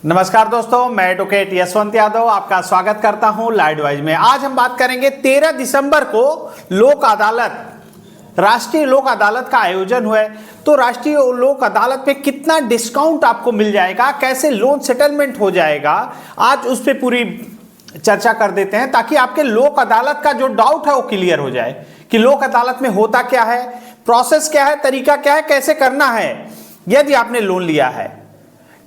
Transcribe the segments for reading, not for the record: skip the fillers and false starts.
नमस्कार दोस्तों, मैं एडवोकेट यशवंत यादव आपका स्वागत करता हूं लाइडवाइज में। आज हम बात करेंगे 13 दिसंबर को लोक अदालत, राष्ट्रीय लोक अदालत का आयोजन हुआ है। तो राष्ट्रीय लोक अदालत पे कितना डिस्काउंट आपको मिल जाएगा, कैसे लोन सेटलमेंट हो जाएगा, आज उस पर पूरी चर्चा कर देते हैं ताकि आपके लोक अदालत का जो डाउट है वो क्लियर हो जाए कि लोक अदालत में होता क्या है, प्रोसेस क्या है, तरीका क्या है, कैसे करना है। यदि आपने लोन लिया है,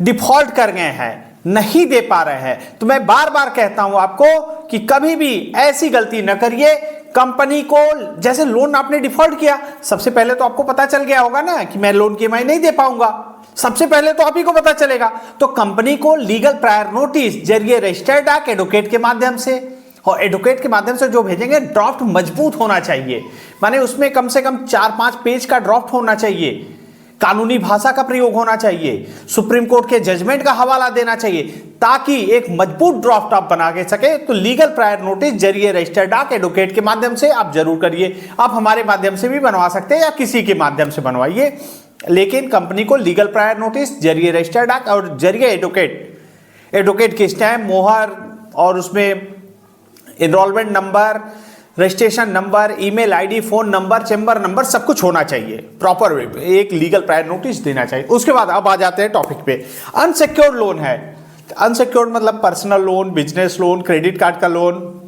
डिफॉल्ट कर गए हैं, नहीं दे पा रहे हैं, तो मैं बार बार कहता हूं आपको कि कभी भी ऐसी गलती न करिए। कंपनी को, जैसे लोन आपने डिफॉल्ट किया, सबसे पहले तो आपको पता चल गया होगा ना कि मैं लोन की ईएमआई नहीं दे पाऊंगा, सबसे पहले तो आप ही को पता चलेगा। तो कंपनी को लीगल प्रायर नोटिस जरिए रजिस्टर्ड डाक एडवोकेट के माध्यम से, और एडवोकेट के माध्यम से जो भेजेंगे ड्राफ्ट मजबूत होना चाहिए, माने उसमें कम से कम 4-5 पेज का ड्राफ्ट होना चाहिए, कानूनी भाषा का प्रयोग होना चाहिए, सुप्रीम कोर्ट के जजमेंट का हवाला देना चाहिए, ताकि एक मजबूत ड्राफ्ट आप बना के सके। तो लीगल प्रायर नोटिस जरिए रजिस्टर्ड डाक एडवोकेट के माध्यम से आप जरूर करिए। आप हमारे माध्यम से भी बनवा सकते हैं या किसी के माध्यम से बनवाइए, लेकिन कंपनी को लीगल प्रायर नोटिस जरिए रजिस्टर्ड डाक और जरिए एडवोकेट की स्टैम्प, मोहर और उसमें enrolment number, registration number, email ID, phone number, chamber number, सब कुछ होना चाहिए प्रॉपर वे, एक लीगल प्रायर नोटिस देना चाहिए। उसके बाद अब आ जाते हैं टॉपिक पे। अनसिक्योर्ड लोन है, अनसिक्योर्ड मतलब personal loan, business loan, credit card का लोन,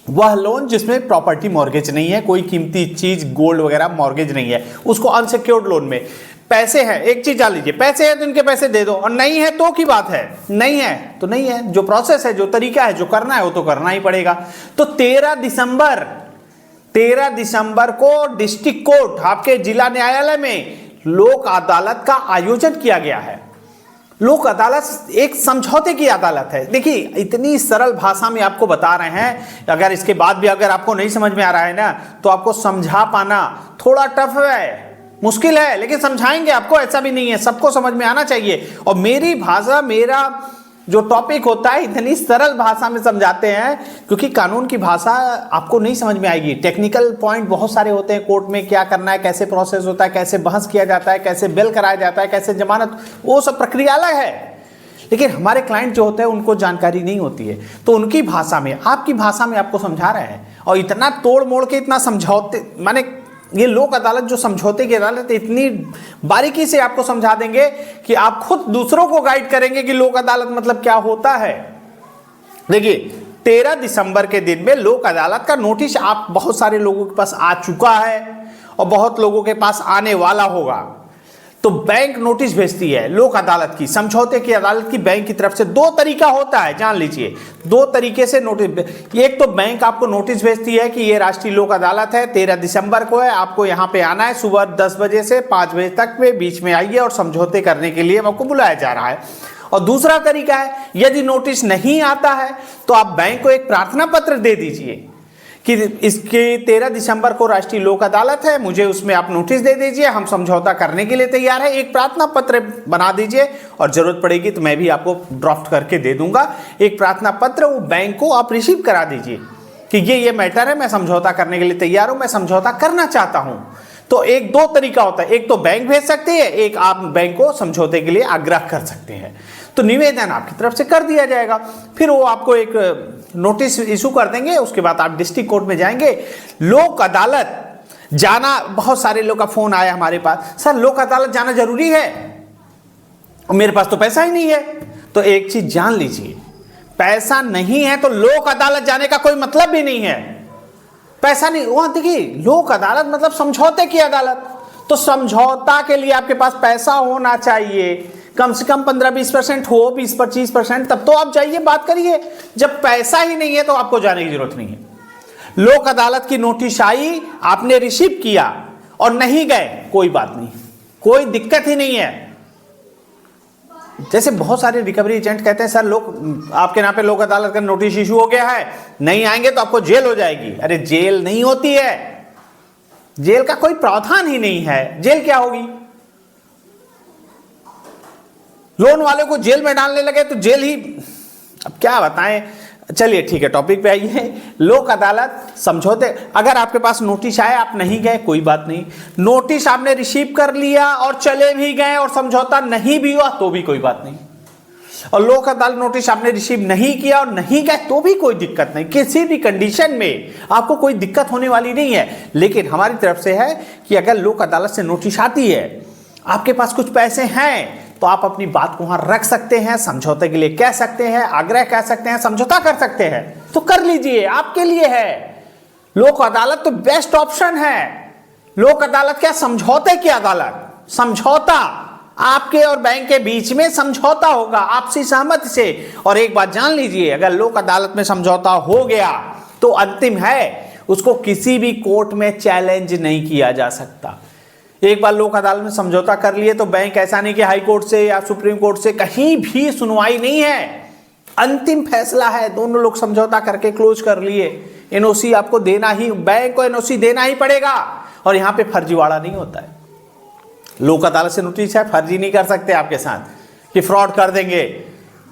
वह लोन जिसमें प्रॉपर्टी मॉर्गेज नहीं है, कोई कीमती चीज गोल्ड वगैरह मॉर्गेज नहीं है, उसको अनसिक्योर्ड लोन में। पैसे हैं, एक चीज जान लीजिए, पैसे हैं तो इनके पैसे दे दो, और नहीं है तो की बात है, नहीं है तो नहीं है, जो प्रोसेस है, जो तरीका है, जो करना है वो तो करना ही पड़ेगा। तो 13 दिसंबर को डिस्ट्रिक्ट कोर्ट, आपके जिला न्यायालय में लोक अदालत का आयोजन किया गया है। लोक अदालत एक समझौते की अदालत है। देखिए, इतनी सरल भाषा में आपको बता रहे हैं, अगर इसके बाद भी अगर आपको नहीं समझ में आ रहा है ना, तो आपको समझा पाना थोड़ा टफ है, मुश्किल है, लेकिन समझाएंगे आपको, ऐसा भी नहीं है, सबको समझ में आना चाहिए। और मेरी भाषा, मेरा जो टॉपिक होता है, इतनी सरल भाषा में समझाते हैं, क्योंकि कानून की भाषा आपको नहीं समझ में आएगी। टेक्निकल पॉइंट बहुत सारे होते हैं, कोर्ट में क्या करना है, कैसे प्रोसेस होता है, कैसे बहस किया जाता है, कैसे बेल कराया जाता है, कैसे जमानत, वो सब प्रक्रिया अलग है। लेकिन हमारे क्लाइंट जो होते हैं उनको जानकारी नहीं होती है, तो उनकी भाषा में, आपकी भाषा में आपको समझा रहे हैं। और इतना तोड़ मोड़ के, इतना समझौते, माने ये लोक अदालत जो समझौते की अदालत, इतनी बारीकी से आपको समझा देंगे कि आप खुद दूसरों को गाइड करेंगे कि लोक अदालत मतलब क्या होता है। देखिए, 13 दिसंबर के दिन में लोक अदालत का नोटिस आप बहुत सारे लोगों के पास आ चुका है और बहुत लोगों के पास आने वाला होगा। तो बैंक नोटिस भेजती है लोक अदालत की, समझौते की अदालत की, बैंक की तरफ से। दो तरीका होता है, जान लीजिए, दो तरीके से नोटिस। एक तो बैंक आपको नोटिस भेजती है कि ये राष्ट्रीय लोक अदालत है, 13 दिसंबर को है, आपको यहाँ पे आना है, सुबह 10 बजे से 5 बजे तक में बीच में आइए और समझौते करने के लिए आपको बुलाया जा रहा है। और दूसरा तरीका है, यदि नोटिस नहीं आता है तो आप बैंक को एक प्रार्थना पत्र दे दीजिए कि इसके 13 दिसंबर को राष्ट्रीय लोक अदालत है, मुझे उसमें आप नोटिस दे दीजिए, हम समझौता करने के लिए तैयार है। एक प्रार्थना पत्र बना दीजिए, और जरूरत पड़ेगी तो मैं भी आपको ड्राफ्ट करके दे दूंगा। एक प्रार्थना पत्र वो बैंक को आप रिसीव करा दीजिए कि ये मैटर है, मैं समझौता करने के लिए तैयार हूं, मैं समझौता करना चाहता हूं। तो एक दो तरीका होता है, एक तो बैंक भेज सकते हैं, एक आप बैंक को समझौते के लिए आग्रह कर सकते हैं। तो निवेदन आपकी तरफ से कर दिया जाएगा, फिर वो आपको एक नोटिस इशू कर देंगे। उसके बाद आप डिस्ट्रिक्ट कोर्ट में जाएंगे। लोक अदालत जाना, बहुत सारे लोग का फोन आया हमारे पास, सर लोक अदालत जाना जरूरी है, मेरे पास तो पैसा ही नहीं है। तो एक चीज जान लीजिए, पैसा नहीं है तो लोक अदालत जाने का कोई मतलब भी नहीं है। पैसा नहीं, वहां देखिए, लोक अदालत मतलब समझौते की अदालत, तो समझौता के लिए आपके पास पैसा होना चाहिए, कम से कम 15-20% हो, 20-25%, तब तो आप जाइए, बात करिए। जब पैसा ही नहीं है तो आपको जाने की जरूरत नहीं है। लोक अदालत की नोटिस आई, आपने रिसीव किया और नहीं गए, कोई बात नहीं, कोई दिक्कत ही नहीं है। जैसे बहुत सारे रिकवरी एजेंट कहते हैं, सर लोग आपके नाम पे लोक अदालत का नोटिस इशू हो गया है, नहीं आएंगे तो आपको जेल हो जाएगी। अरे जेल नहीं होती है, जेल का कोई प्रावधान ही नहीं है, जेल क्या होगी? लोन वाले को जेल में डालने लगे तो जेल ही, अब क्या बताएं। चलिए ठीक है, टॉपिक पे आइए। लोक अदालत समझौते, अगर आपके पास नोटिस आया, आप नहीं गए, कोई बात नहीं। नोटिस आपने रिसीव कर लिया और चले भी गए और समझौता नहीं भी हुआ तो भी कोई बात नहीं। और लोक अदालत नोटिस आपने रिसीव नहीं किया और नहीं गए तो भी कोई दिक्कत नहीं, किसी भी कंडीशन में आपको कोई दिक्कत होने वाली नहीं है। लेकिन हमारी तरफ से है कि अगर लोक अदालत से नोटिस आती है, आपके पास कुछ पैसे हैं, तो आप अपनी बात को वहां रख सकते हैं, समझौते के लिए कह सकते हैं, आग्रह कह सकते हैं, समझौता कर सकते हैं, तो कर लीजिए, आपके लिए है। लोक अदालत तो बेस्ट ऑप्शन है। लोक अदालत क्या, समझौते की अदालत, समझौता आपके और बैंक के बीच में समझौता होगा आपसी सहमति से। और एक बात जान लीजिए, अगर लोक अदालत में समझौता हो गया तो अंतिम है, उसको किसी भी कोर्ट में चैलेंज नहीं किया जा सकता। एक बार लोक अदालत में समझौता कर लिए तो बैंक, ऐसा नहीं कि हाई कोर्ट से या सुप्रीम कोर्ट से कहीं भी सुनवाई नहीं है, अंतिम फैसला है, दोनों लोग समझौता करके क्लोज कर लिए। एनओसी आपको देना ही, बैंक को एनओसी देना ही पड़ेगा। और यहां पे फर्जीवाड़ा नहीं होता है। लोक अदालत से नोटिस है, फर्जी नहीं कर सकते आपके साथ कि फ्रॉड कर देंगे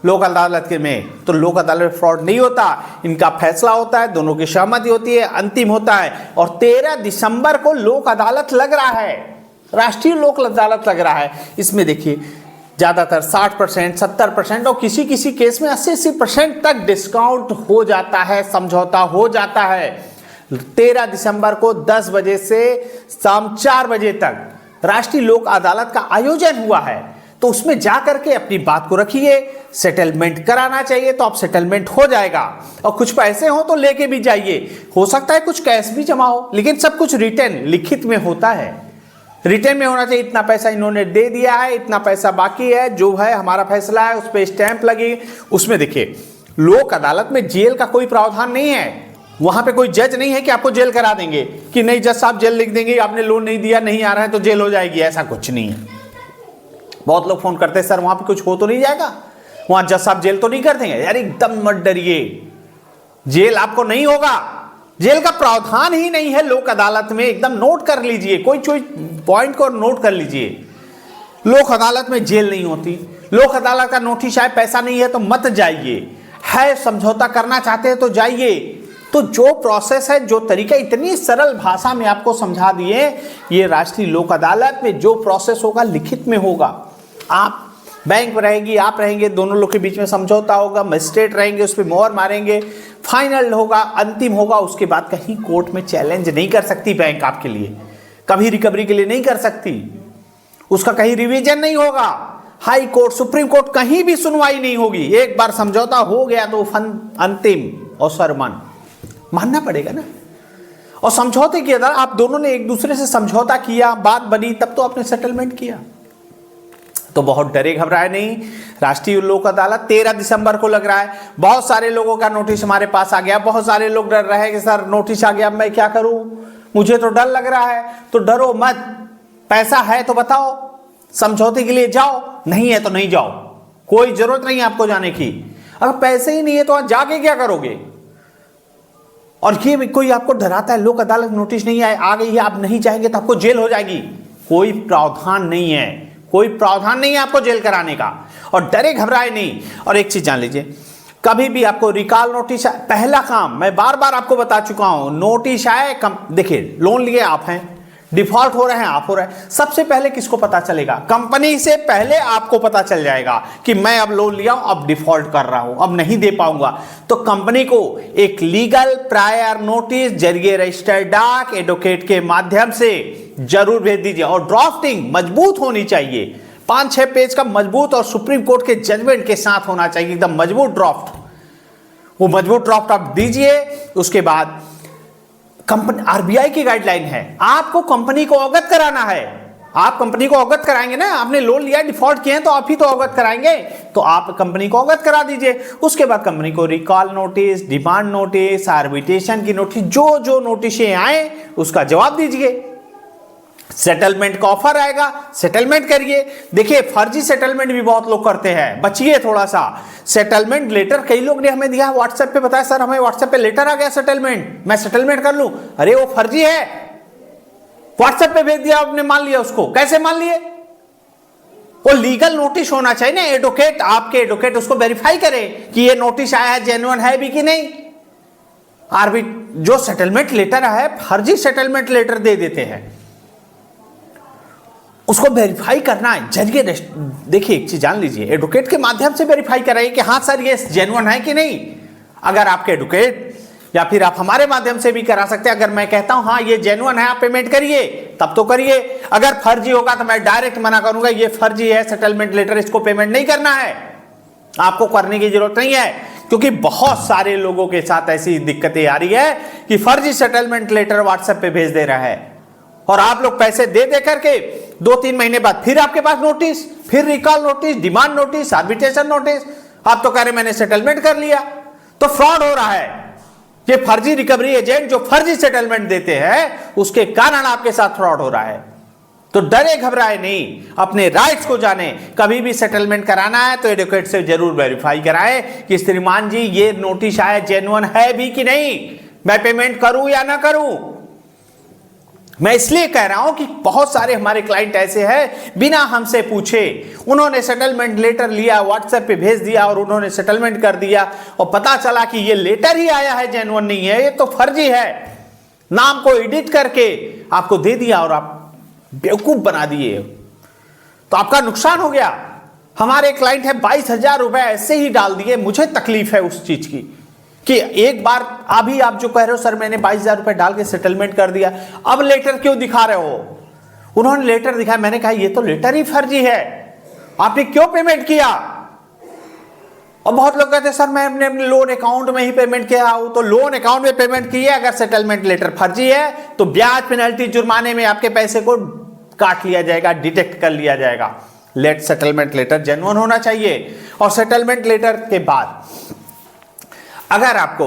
लोक अदालत के में, तो लोक अदालत में फ्रॉड नहीं होता। इनका फैसला होता है, दोनों की सहमति होती है, अंतिम होता है। और 13 दिसंबर को लोक अदालत लग रहा है, राष्ट्रीय लोक अदालत लग रहा है। इसमें देखिए ज्यादातर 60%, 70% और किसी किसी केस में 80% तक डिस्काउंट हो जाता है, समझौता हो जाता है। 13 दिसंबर को 10 बजे से शाम 4 बजे तक राष्ट्रीय लोक अदालत का आयोजन हुआ है। तो उसमें जाकर के अपनी बात को रखिए, सेटलमेंट कराना चाहिए तो आप सेटलमेंट हो जाएगा। और कुछ पैसे हो तो लेके भी जाइए, हो सकता है कुछ कैश भी जमा हो, लेकिन सब कुछ रिटर्न लिखित में होता है, रिटर्न में होना चाहिए। इतना पैसा इन्होंने दे दिया है, इतना पैसा बाकी है, जो है हमारा फैसला है, उस पर स्टैंप लगी। उसमें देखिए लोक अदालत में जेल का कोई प्रावधान नहीं है, वहां पे कोई जज नहीं है कि आपको जेल करा देंगे कि नहीं जज साहब जेल लिख देंगे, आपने लोन नहीं दिया, नहीं आ रहा है तो जेल हो जाएगी, ऐसा कुछ नहीं है। बहुत लोग फोन करते हैं, सर वहां पे कुछ हो तो नहीं जाएगा, वहां जज साहब जेल तो नहीं कर देंगे? यार एकदम मत डरिए, जेल आपको नहीं होगा, जेल का प्रावधान ही नहीं है लोक अदालत में। एकदम नोट कर लीजिए, कोई पॉइंट को नोट कर लीजिए, लोक अदालत में जेल नहीं होती। लोक अदालत का नोटिस आए, पैसा नहीं है तो मत जाइए, है समझौता करना चाहते हैं तो जाइए। तो जो प्रोसेस है, जो तरीका इतनी सरल भाषा में आपको समझा दिए, ये राष्ट्रीय लोक अदालत में जो प्रोसेस होगा लिखित में होगा। आप बैंक रहेगी, आप रहेंगे, दोनों लोग के बीच में समझौता होगा, मजिस्ट्रेट रहेंगे, उस पर मोहर मारेंगे, फाइनल होगा, अंतिम होगा। उसके बाद कहीं कोर्ट में चैलेंज नहीं कर सकती बैंक आपके लिए, कभी रिकवरी के लिए नहीं कर सकती, उसका कहीं रिवीजन नहीं होगा, हाई कोर्ट सुप्रीम कोर्ट कहीं भी सुनवाई नहीं होगी। एक बार समझौता हो गया तो अंतिम और सरमन मानना पड़ेगा ना। और समझौते की अदालत, आप दोनों ने एक दूसरे से समझौता किया, बात बनी, तब तो आपने सेटलमेंट किया। तो बहुत डरे घबराए नहीं, राष्ट्रीय लोक अदालत 13 दिसंबर को लग रहा है। बहुत सारे लोगों का नोटिस हमारे पास आ गया, बहुत सारे लोग डर रहे हैं कि सर नोटिस आ गया, मैं क्या करूं, मुझे तो डर लग रहा है। तो डरो मत, पैसा है तो बताओ, समझौते के लिए जाओ, नहीं है तो नहीं जाओ, कोई जरूरत नहीं है आपको जाने की। अगर पैसे ही नहीं है तो जाके क्या करोगे? और ये कोई आपको डराता है, लोक अदालत नोटिस नहीं आए, आ गई है, आप नहीं जाएंगे तो आपको जेल हो जाएगी, कोई प्रावधान नहीं है, कोई प्रावधान नहीं है आपको जेल कराने का। और डरे घबराए नहीं। और एक चीज जान लीजिए, कभी भी आपको रिकॉल नोटिस, पहला काम मैं बार बार आपको बता चुका हूं, नोटिस आए, देखिए लोन लिए आप हैं, डिफॉल्ट हो रहे हैं आप, हो रहे हैं, सबसे पहले किसको पता चलेगा? कंपनी से पहले आपको पता चल जाएगा कि मैं अब लोन लिया हूं, अब डिफॉल्ट कर रहा हूं, अब नहीं दे पाऊंगा। तो कंपनी को एक लीगल प्रायर नोटिस जरिए रजिस्टर्ड डाक एडवोकेट के माध्यम से जरूर भेज दीजिए। और ड्राफ्टिंग मजबूत होनी चाहिए, 5-6 पेज का मजबूत और सुप्रीम कोर्ट के जजमेंट के साथ होना चाहिए, एकदम मजबूत ड्राफ्ट। वो मजबूत ड्राफ्ट आप दीजिए। उसके बाद कंपनी, आरबीआई की गाइडलाइन है, आपको कंपनी को अवगत कराना है। आप कंपनी को अवगत कराएंगे ना, आपने लोन लिया, डिफॉल्ट किए हैं तो आप ही तो अवगत कराएंगे, तो आप कंपनी को अवगत करा दीजिए। उसके बाद कंपनी को recall notice, demand notice, arbitration की नोटिस, जो जो नोटिसें आए उसका जवाब दीजिए। सेटलमेंट का ऑफर आएगा, सेटलमेंट करिए। देखिए फर्जी सेटलमेंट भी बहुत लोग करते हैं, बचिए थोड़ा सा। सेटलमेंट लेटर कई लोग ने हमें दिया, व्हाट्सएप पे बताया सर हमें व्हाट्सएप पे लेटर आ गया सेटलमेंट, मैं सेटलमेंट कर लूं, अरे वो फर्जी है, व्हाट्सएप पे भेज दिया आपने, मान लिया उसको, कैसे मान लिए? वो लीगल नोटिस होना चाहिए ना, एडवोकेट, आपके एडवोकेट उसको वेरीफाई करे कि ये नोटिस आया है, जेन्युइन है भी कि नहीं। जो सेटलमेंट लेटर है, फर्जी सेटलमेंट लेटर दे देते हैं। उसको वेरीफाई करना है जरिए। देखिए एक चीज जान लीजिए, एडवोकेट के माध्यम से वेरीफाई कराइए कि हाँ सर ये जेन्युइन है कि नहीं। अगर आपके एडवोकेट या फिर आप हमारे माध्यम से भी करा सकते हैं। अगर मैं कहता हूं हाँ ये जेन्युइन है, आप पेमेंट करिए, तब तो करिए। अगर फर्जी होगा तो मैं डायरेक्ट मना करूंगा, ये फर्जी है सेटलमेंट लेटर, इसको पेमेंट नहीं करना है, आपको करने की जरूरत नहीं है। क्योंकि बहुत सारे लोगों के साथ ऐसी दिक्कतें आ रही है कि फर्जी सेटलमेंट लेटर व्हाट्सएप पे भेज दे रहा है और आप लोग पैसे दे दे करके 2-3 महीने बाद फिर आपके पास नोटिस, फिर recall notice, demand notice, arbitration notice, आप तो कह रहे मैंने सेटलमेंट कर लिया। तो फ्रॉड हो रहा है। ये फर्जी रिकवरी एजेंट जो फर्जी सेटलमेंट देते हैं उसके कारण आपके साथ फ्रॉड हो रहा है। तो डरे घबराए नहीं, अपने राइट्स को जाने। कभी भी सेटलमेंट कराना है तो एडवोकेट से जरूर वेरीफाई कराएं कि श्रीमान जी ये नोटिस आया जेन्युइन है भी कि नहीं, मैं पेमेंट करूं या ना करूं। मैं इसलिए कह रहा हूं कि बहुत सारे हमारे क्लाइंट ऐसे हैं बिना हमसे पूछे उन्होंने सेटलमेंट लेटर लिया, व्हाट्सएप पे भेज दिया और उन्होंने सेटलमेंट कर दिया और पता चला कि ये लेटर ही आया है, जेन्युइन नहीं है, ये तो फर्जी है। नाम को एडिट करके आपको दे दिया और आप बेवकूफ बना दिए, तो आपका नुकसान हो गया। हमारे क्लाइंट है 22,000 रुपए ऐसे ही डाल दिए। मुझे तकलीफ है उस चीज की कि एक बार अभी आप जो कह रहे हो सर मैंने 22,000 रुपए डाल के सेटलमेंट कर दिया, अब लेटर क्यों दिखा रहे हो। उन्होंने लेटर दिखाया, मैंने कहा ये तो लेटर ही फर्जी है, आपने क्यों पेमेंट किया। और बहुत लोग कहते हैं सर मैं अपने लोन अकाउंट में ही पेमेंट किया हूं। तो लोन अकाउंट में पेमेंट किए, अगर सेटलमेंट लेटर फर्जी है तो ब्याज, पेनल्टी, जुर्माने में आपके पैसे को काट लिया जाएगा, डिटेक्ट कर लिया जाएगा। लेट सेटलमेंट लेटर जेन्युइन होना चाहिए। और सेटलमेंट लेटर के बाद अगर आपको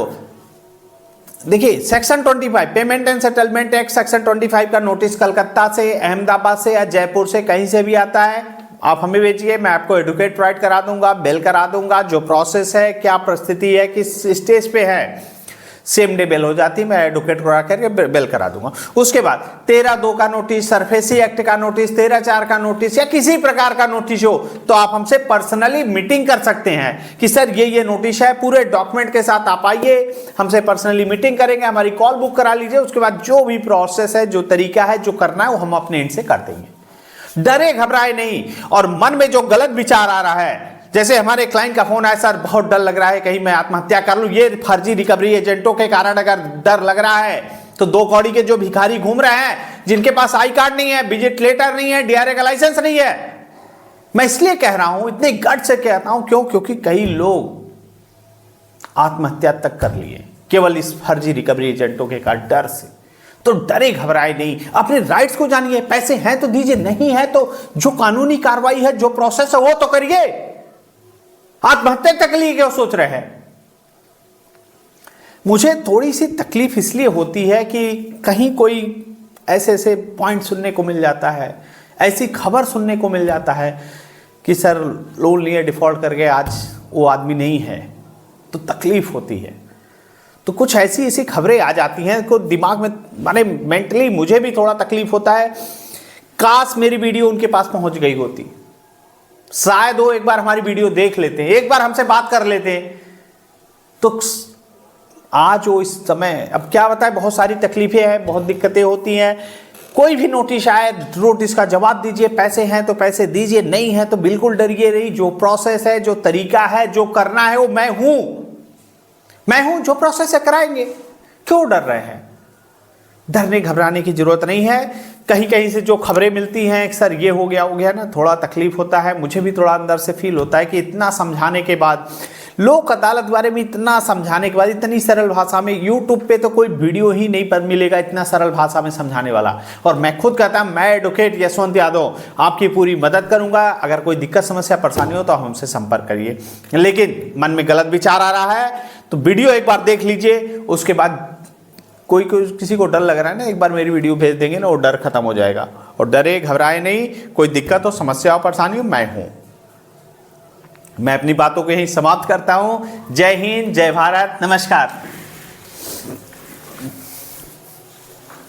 देखिए section 25 payment and settlement act section 25 का नोटिस कलकत्ता से, अहमदाबाद से या जयपुर से कहीं से भी आता है, आप हमें भेजिए, मैं आपको एडवोकेट प्रोवाइड करा दूंगा, बेल करा दूंगा। जो प्रोसेस है, क्या परिस्थिति है, किस स्टेज पे है, सेम डे बेल हो जाती है, मैं एडवोकेट करा करके बेल करा दूंगा। उसके बाद 13(2) का नोटिस, सरफेसी एक्ट का नोटिस, 13(4) का नोटिस या किसी प्रकार का नोटिस हो तो आप हमसे पर्सनली मीटिंग कर सकते हैं कि सर ये नोटिस है, पूरे डॉक्यूमेंट के साथ आप आइए, हमसे पर्सनली मीटिंग करेंगे, हमारी कॉल बुक करा लीजिए। उसके बाद जो भी प्रोसेस है, जो तरीका है, जो करना है वो हम अपने एंड से कर देंगे। डरे घबराए नहीं। और मन में जो गलत विचार आ रहा है, जैसे हमारे क्लाइंट का फोन आया, सर बहुत डर लग रहा है कहीं मैं आत्महत्या कर लूं, ये फर्जी रिकवरी एजेंटों के कारण अगर डर लग रहा है तो 2 कौड़ी के जो भिखारी घूम रहे हैं, जिनके पास आई कार्ड नहीं है, विजिट लेटर नहीं है, डीआरए का लाइसेंस नहीं है, मैं इसलिए कह रहा हूं, इतने गट से कहता हूं, क्योंकि कई लोग आत्महत्या तक कर लिए केवल इस फर्जी रिकवरी एजेंटों के कारण, डर से। तो डरे घबराए नहीं, अपने राइट्स को जानिए। पैसे हैं तो दीजिए, नहीं है तो जो कानूनी कार्रवाई है, जो प्रोसेस है वो तो करिए। आत्महत्या तक लिए क्यों सोच रहे हैं। मुझे थोड़ी सी तकलीफ इसलिए होती है कि कहीं कोई ऐसे पॉइंट सुनने को मिल जाता है, ऐसी खबर सुनने को मिल जाता है कि सर लोन लिए डिफॉल्ट करके आज वो आदमी नहीं है, तो तकलीफ होती है। तो कुछ ऐसी खबरें आ जाती हैं को दिमाग में, माने मेंटली मुझे भी थोड़ा तकलीफ होता है। काश मेरी वीडियो उनके पास पहुंच गई होती, शायद वो एक बार हमारी वीडियो देख लेते हैं, एक बार हमसे बात कर लेते हैं, तो आज वो इस समय, अब क्या बताएं, बहुत सारी तकलीफें हैं, बहुत दिक्कतें होती हैं। कोई भी नोटिस आए, नोटिस का जवाब दीजिए, पैसे हैं तो पैसे दीजिए, नहीं है तो बिल्कुल डरिए नहीं। जो प्रोसेस है, जो तरीका है, जो करना है वो मैं हूं, जो प्रोसेस है कराएंगे। क्यों डर रहे हैं। डरने घबराने की जरूरत नहीं है। कहीं से जो खबरें मिलती हैं, सर ये हो गया ना, थोड़ा तकलीफ होता है। मुझे भी थोड़ा अंदर से फील होता है कि इतना समझाने के बाद, लोक अदालत बारे में इतना समझाने के बाद, इतनी सरल भाषा में, यूट्यूब पे तो कोई वीडियो ही नहीं पर मिलेगा इतना सरल भाषा में समझाने वाला। और मैं खुद कहता हूं, मैं एडवोकेट यशवंत यादव आपकी पूरी मदद करूंगा। अगर कोई दिक्कत, समस्या, परेशानी हो तो हमसे संपर्क करिए। लेकिन मन में गलत विचार आ रहा है तो वीडियो एक बार देख लीजिए, उसके बाद किसी को डर लग रहा है ना, एक बार मेरी वीडियो भेज देंगे ना, वो डर खत्म हो जाएगा। और डरे घबराए नहीं, कोई दिक्कत हो, समस्या हो, परेशानी हो, मैं हूं। मैं अपनी बातों को यहीं समाप्त करता हूं। जय हिंद, जय भारत, नमस्कार।